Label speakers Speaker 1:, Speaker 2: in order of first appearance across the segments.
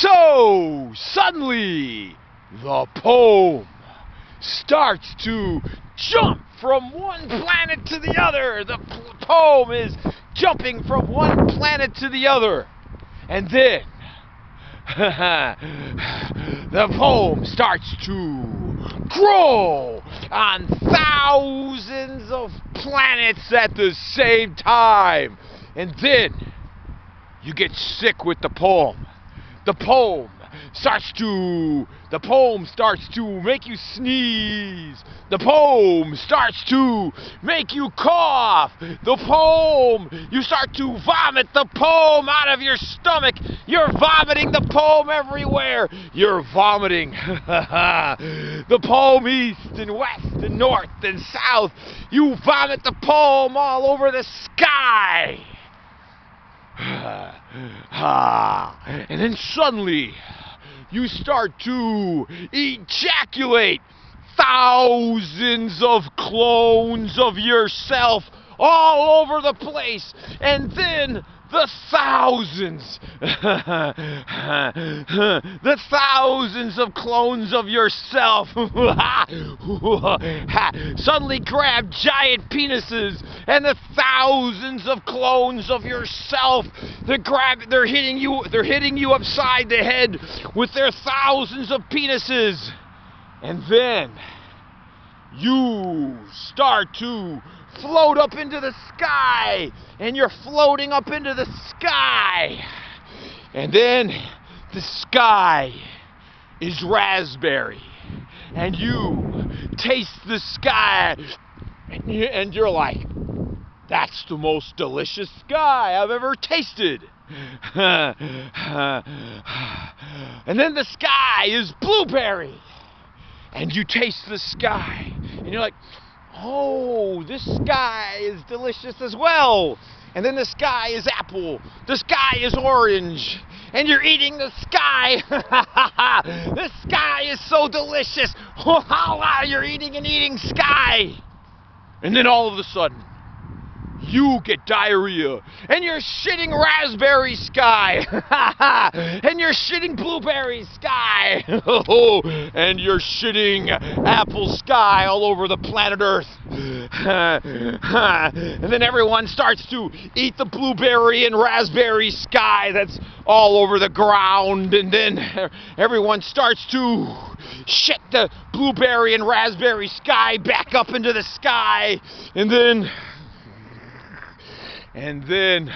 Speaker 1: So, suddenly, the poem starts to jump from one planet to the other. The poem is jumping from one planet to the other. And then, the poem starts to grow on thousands of planets at the same time. And then, you get sick with the poem. The poem starts to make you sneeze. The poem starts to make you cough. The poem, you start to vomit the poem out of your stomach. You're vomiting the poem everywhere. You're vomiting the poem east and west and north and south. You vomit the poem all over the sky. And then suddenly, you start to ejaculate thousands of clones of yourself all over the place. And then the thousands of clones of yourself suddenly grab giant penises, and the thousands of clones of yourself, they're hitting you upside the head with their thousands of penises. And then you start to float up into the sky, and you're floating up into the sky, and then the sky is raspberry, and you taste the sky, and you're like, that's the most delicious sky I've ever tasted. And then the sky is blueberry, and you taste the sky, and you're like, oh, this sky is delicious as well. And then the sky is apple. The sky is orange. And you're eating the sky. The sky is so delicious. You're eating sky. And then all of a sudden, you get diarrhea, and you're shitting raspberry sky, and you're shitting blueberry sky, and you're shitting apple sky all over the planet Earth. And then everyone starts to eat the blueberry and raspberry sky that's all over the ground, and then everyone starts to shit the blueberry and raspberry sky back up into the sky, and then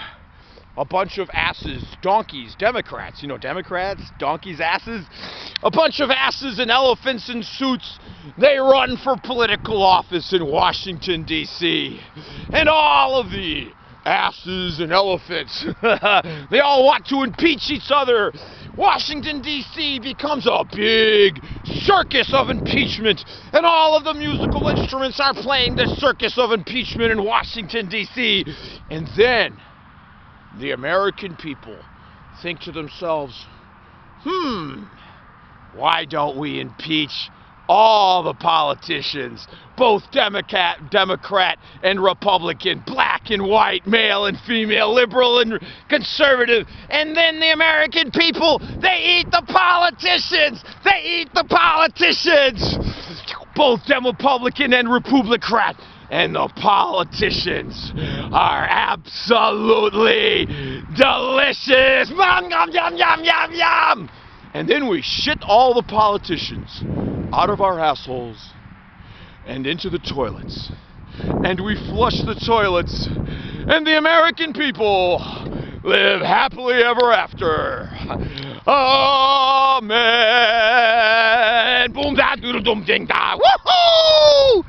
Speaker 1: a bunch of asses, donkeys, Democrats, Democrats, donkeys, asses, a bunch of asses and elephants in suits, they run for political office in Washington, D.C. And all of the asses and elephants, they all want to impeach each other. Washington, D.C. becomes a big circus of impeachment, and all of the musical instruments are playing the circus of impeachment in Washington, D.C. And then the American people think to themselves, why don't we impeach all the politicians, both Democrat and Republican, black and white, male and female, liberal and conservative? And then the American people, they eat the politicians! They eat the politicians! Both Republican and Republican. And the politicians are absolutely delicious! Yum, yum, yum, yum, yum, yum! And then we shit all the politicians out of our assholes and into the toilets. And we flush the toilets, and the American people live happily ever after. Amen. Boom, da, doodle, dum, ding, da. Woohoo!